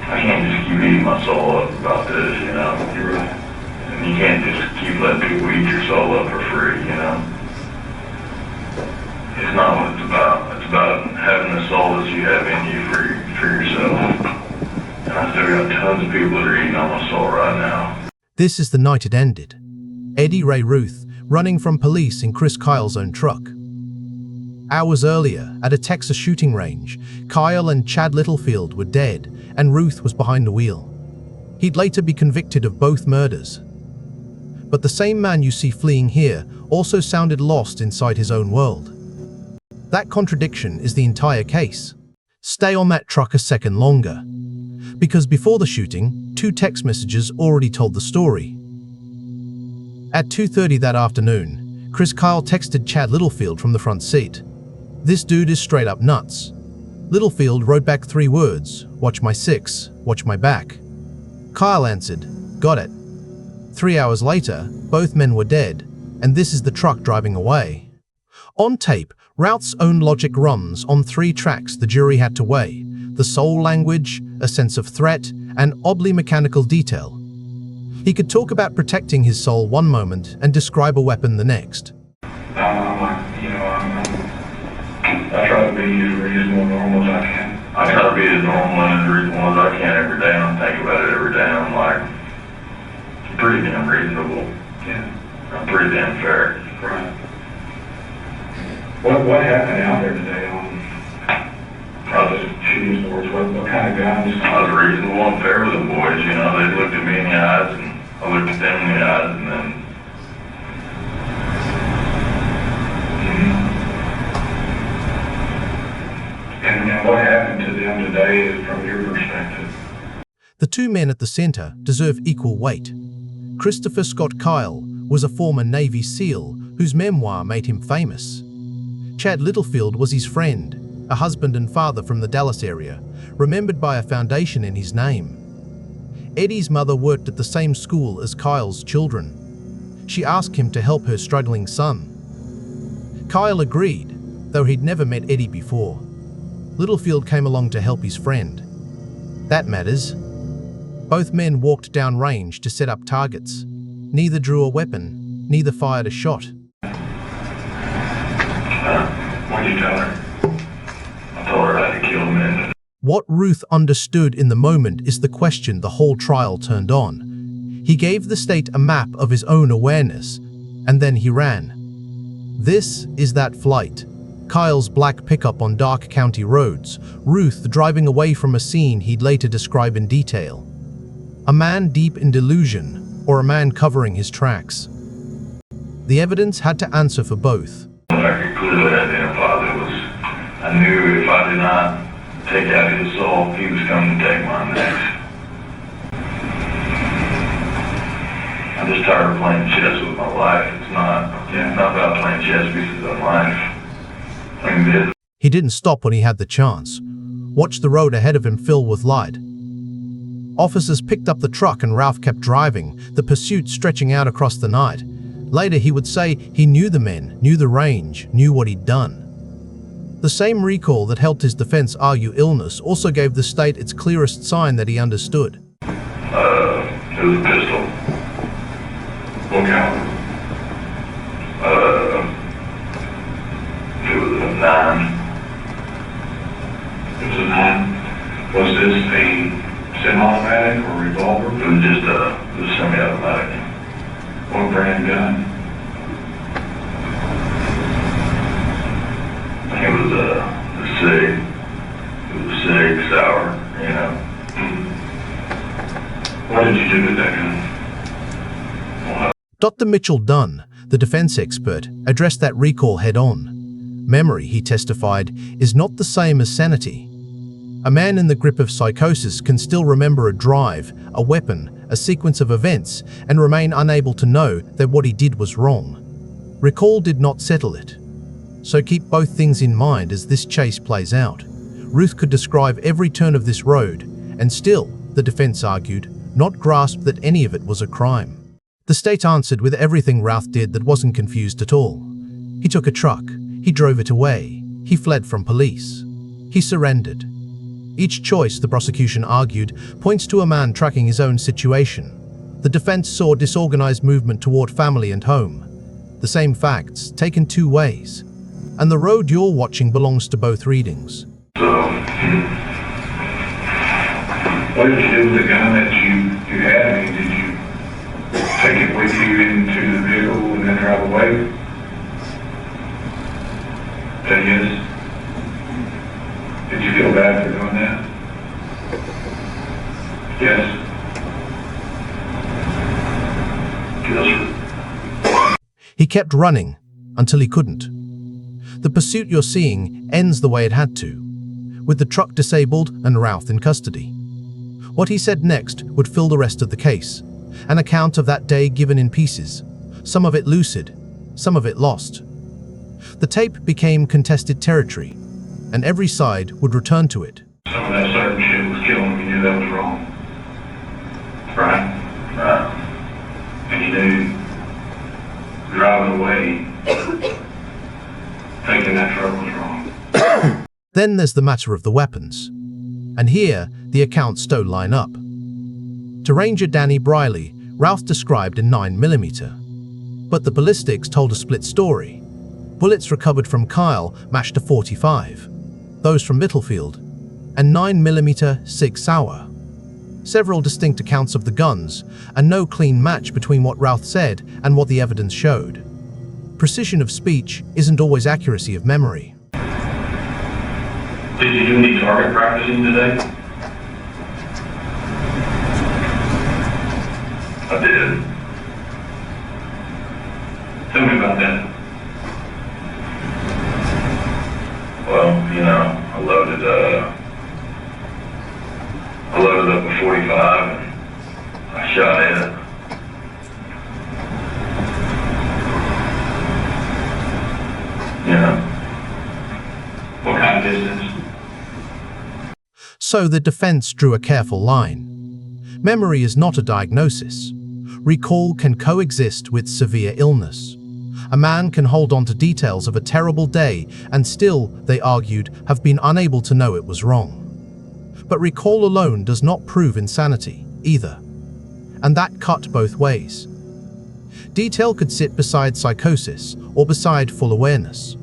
I can't just keep eating my soul up about this, you know? You're right. And you can't just keep letting people eat your soul up for free, you know? It's not what it's about. It's about having the soul that you have in you for yourself. And I still got tons of people that are eating on my soul right now. This is the night it ended. Eddie Ray Routh running from police in Chris Kyle's own truck. Hours earlier, at a Texas shooting range, Kyle and Chad Littlefield were dead, and Routh was behind the wheel. He'd later be convicted of both murders. But the same man you see fleeing here also sounded lost inside his own world. That contradiction is the entire case. Stay on that truck a second longer. Because before the shooting, 2 text messages already told the story. At 2:30 that afternoon, Chris Kyle texted Chad Littlefield from the front seat. "This dude is straight up nuts." Littlefield wrote back 3 words, "Watch my 6, watch my back." Kyle answered, "Got it." 3 hours later, both men were dead, and this is the truck driving away. On tape, Routh's own logic runs on 3 tracks the jury had to weigh: the soul language, a sense of threat, and oddly mechanical detail. He could talk about protecting his soul one moment and describe a weapon the next. I try to be as reasonable and normal as I can. I try to be as normal and as reasonable as I can every day. I don't think about it every day. I'm like, I'm pretty damn reasonable. Yeah. I'm pretty damn fair. Right. What happened out there today on shooting sports? What kind of guns? I was reasonable and fair with the boys, you know. They looked at me in the eyes and I looked at them in the eyes, and then And what happened to them today is from your perspective? The 2 men at the center deserve equal weight. Christopher Scott Kyle was a former Navy SEAL whose memoir made him famous. Chad Littlefield was his friend, a husband and father from the Dallas area, remembered by a foundation in his name. Eddie's mother worked at the same school as Kyle's children. She asked him to help her struggling son. Kyle agreed, though he'd never met Eddie before. Littlefield came along to help his friend. That matters. Both men walked down range to set up targets. Neither drew a weapon, neither fired a shot. What'd you tell her? I told her I had to kill men. What Routh understood in the moment is the question the whole trial turned on. He gave the state a map of his own awareness, and then he ran. This is that flight. Kyle's black pickup on dark county roads, Routh driving away from a scene he'd later describe in detail. A man deep in delusion, or a man covering his tracks. The evidence had to answer for both. I could clearly identify that I knew if I did not take out his soul, he was coming to take mine next. I'm just tired of playing chess with my life. It's not about playing chess pieces of life. He didn't stop when he had the chance. Watched the road ahead of him fill with light. Officers picked up the truck and Routh kept driving, the pursuit stretching out across the night. Later he would say he knew the men, knew the range, knew what he'd done. The same recall that helped his defense argue illness also gave the state its clearest sign that he understood. It was a pistol. What caliber? It was a 9. It was a 9. Was this a semi-automatic or revolver? It was just a semi-automatic. What brand gun? It was a SIG. It was a SIG sour, you know. What did you do with that gun? Dr. Mitchell Dunn, the defense expert, addressed that recall head-on. Memory, he testified, is not the same as sanity. A man in the grip of psychosis can still remember a drive, a weapon, a sequence of events, and remain unable to know that what he did was wrong. Recall did not settle it. So keep both things in mind as this chase plays out. Routh could describe every turn of this road, and still, the defense argued, not grasp that any of it was a crime. The state answered with everything Routh did that wasn't confused at all. He took a truck. He drove it away. He fled from police. He surrendered. Each choice, the prosecution argued, points to a man tracking his own situation. The defense saw disorganized movement toward family and home. The same facts, taken two ways. And the road you're watching belongs to both readings. So, what did you do with the gun that you had? I mean, did you take it with you into the vehicle and then drive away? That yes? Did you feel bad for doing that? Yes. Yes. He kept running until he couldn't. The pursuit you're seeing ends the way it had to, with the truck disabled and Routh in custody. What he said next would fill the rest of the case, an account of that day given in pieces, some of it lucid, some of it lost. The tape became contested territory, and every side would return to it. Some of that certain shit was killing him. You knew that was wrong. Right? Right. And you knew driving away, thinking that truck was wrong. Then there's the matter of the weapons. And here, the accounts don't line up. To Ranger Danny Briley, Routh described a 9mm. But the ballistics told a split story. Bullets recovered from Kyle matched a .45, those from Littlefield, and 9mm Sig Sauer. Several distinct accounts of the guns, and no clean match between what Routh said and what the evidence showed. Precision of speech isn't always accuracy of memory. Did you do any target practicing today? I did. Tell me about that. Well, you know, I loaded up a .45 and I shot it. You know. What kind of distance? So the defense drew a careful line. Memory is not a diagnosis. Recall can coexist with severe illness. A man can hold on to details of a terrible day and still, they argued, have been unable to know it was wrong. But recall alone does not prove insanity, either. And that cut both ways. Detail could sit beside psychosis or beside full awareness.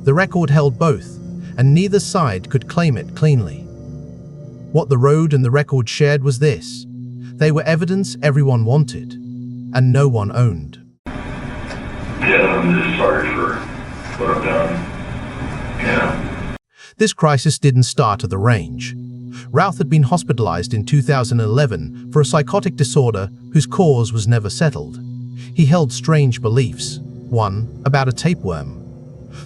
The record held both, and neither side could claim it cleanly. What the road and the record shared was this: they were evidence everyone wanted, and no one owned. Yeah, I'm just sorry for what I've done. You know. This crisis didn't start at the range. Routh had been hospitalized in 2011 for a psychotic disorder whose cause was never settled. He held strange beliefs. One, about a tapeworm.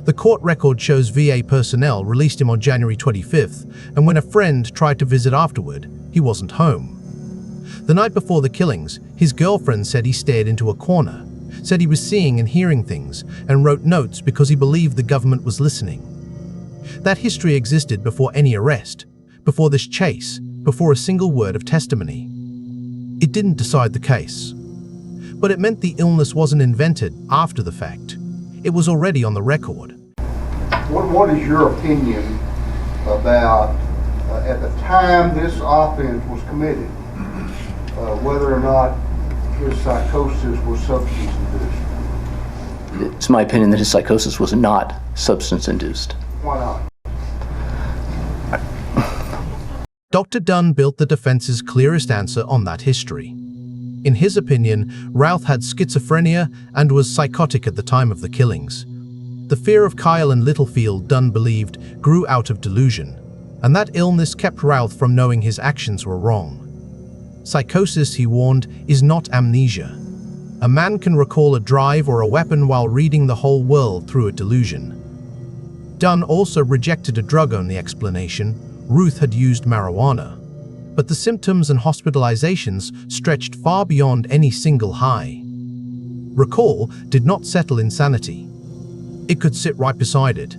The court record shows VA personnel released him on January 25th, and when a friend tried to visit afterward, he wasn't home. The night before the killings, his girlfriend said he stared into a corner, said he was seeing and hearing things, and wrote notes because he believed the government was listening. That history existed before any arrest, before this chase, before a single word of testimony. It didn't decide the case. But it meant the illness wasn't invented after the fact. It was already on the record. What is your opinion about, at the time this offense was committed, whether or not his psychosis was substance-induced? It's my opinion that his psychosis was not substance-induced. Why not? Dr. Dunn built the defense's clearest answer on that history. In his opinion, Routh had schizophrenia and was psychotic at the time of the killings. The fear of Kyle and Littlefield, Dunn believed, grew out of delusion, and that illness kept Routh from knowing his actions were wrong. Psychosis, he warned, is not amnesia. A man can recall a drive or a weapon while reading the whole world through a delusion. Dunn also rejected a drug-only explanation. Routh had used marijuana. But the symptoms and hospitalizations stretched far beyond any single high. Recall did not settle insanity. It could sit right beside it.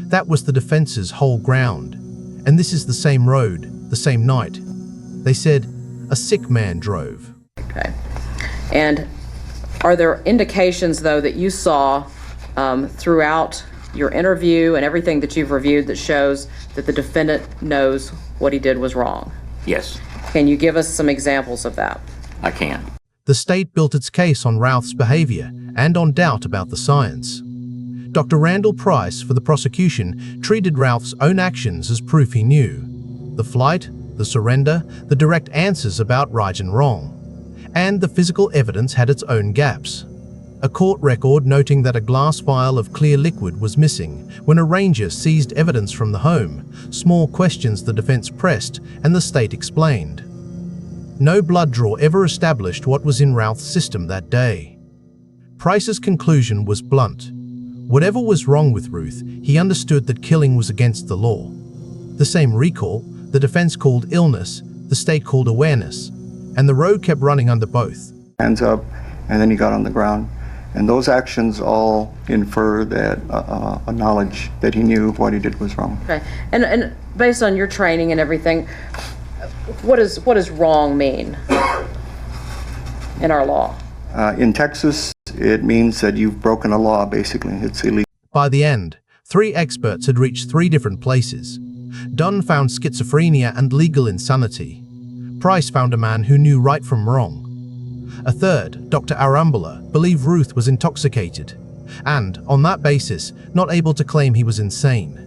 That was the defense's whole ground. And this is the same road, the same night. They said, a sick man drove. Okay. And are there indications, though, that you saw throughout your interview and everything that you've reviewed that shows that the defendant knows what he did was wrong. Yes, Can you give us some examples of that? I can. The state built its case on Routh's behavior and on doubt about the science. Dr. Randall Price, for the prosecution, treated Routh's own actions as proof he knew. The flight, the surrender, the direct answers about right and wrong. And the physical evidence had its own gaps. A court record noting that a glass vial of clear liquid was missing when a ranger seized evidence from the home, small questions the defense pressed and the state explained. No blood draw ever established what was in Routh's system that day. Price's conclusion was blunt. Whatever was wrong with Routh, he understood that killing was against the law. The same recall, the defense called illness, the state called awareness, and the road kept running under both. Hands up, and then he got on the ground. And those actions all infer that a knowledge that he knew what he did was wrong. Okay, and based on your training and everything, what does wrong mean in our law? In Texas, it means that you've broken a law, basically. It's illegal. By the end, 3 experts had reached 3 different places. Dunn found schizophrenia and legal insanity. Price found a man who knew right from wrong. A third, Dr. Arambula, believed Routh was intoxicated, and, on that basis, not able to claim he was insane.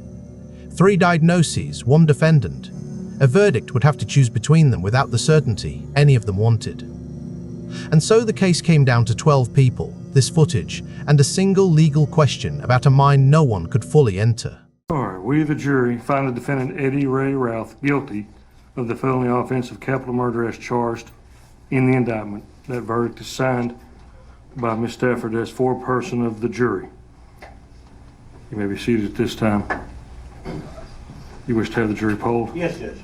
3 diagnoses, 1 defendant. A verdict would have to choose between them without the certainty any of them wanted. And so the case came down to 12 people, this footage, and a single legal question about a mind no one could fully enter. All right, we, the jury, find the defendant Eddie Ray Routh guilty of the felony offense of capital murder as charged in the indictment. That verdict is signed by Ms. Stafford as foreperson of the jury. You may be seated at this time. You wish to have the jury polled? Yes, Judge.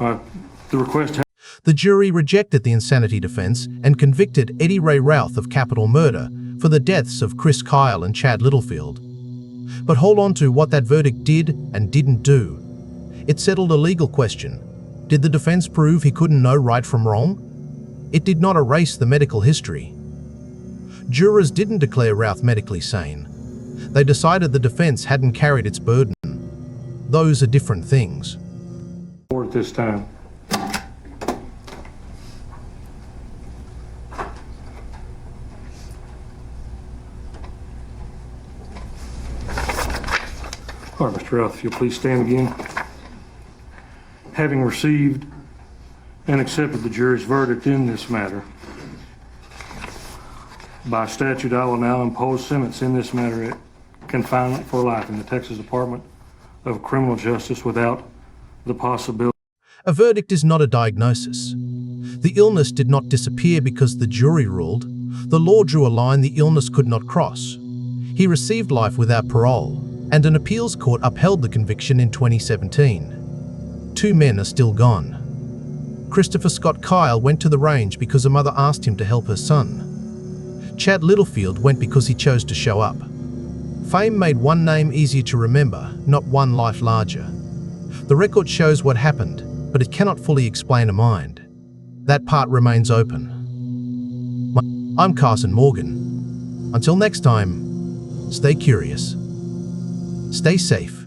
All right, the request. The jury rejected the insanity defense and convicted Eddie Ray Routh of capital murder for the deaths of Chris Kyle and Chad Littlefield. But hold on to what that verdict did and didn't do. It settled a legal question. Did the defense prove he couldn't know right from wrong? It did not erase the medical history. Jurors didn't declare Routh medically sane. They decided the defense hadn't carried its burden. Those are different things. At this time. All right, Mr. Routh, if you'll please stand again. Having received and accepted the jury's verdict in this matter, by statute, I will now impose sentence in this matter at confinement for life in the Texas Department of Criminal Justice without the possibility. A verdict is not a diagnosis. The illness did not disappear because the jury ruled. The law drew a line the illness could not cross. He received life without parole, and an appeals court upheld the conviction in 2017. 2 men are still gone. Christopher Scott Kyle went to the range because a mother asked him to help her son. Chad Littlefield went because he chose to show up. Fame made one name easier to remember, not one life larger. The record shows what happened, but it cannot fully explain a mind. That part remains open. I'm Carson Morgan. Until next time, stay curious. Stay safe.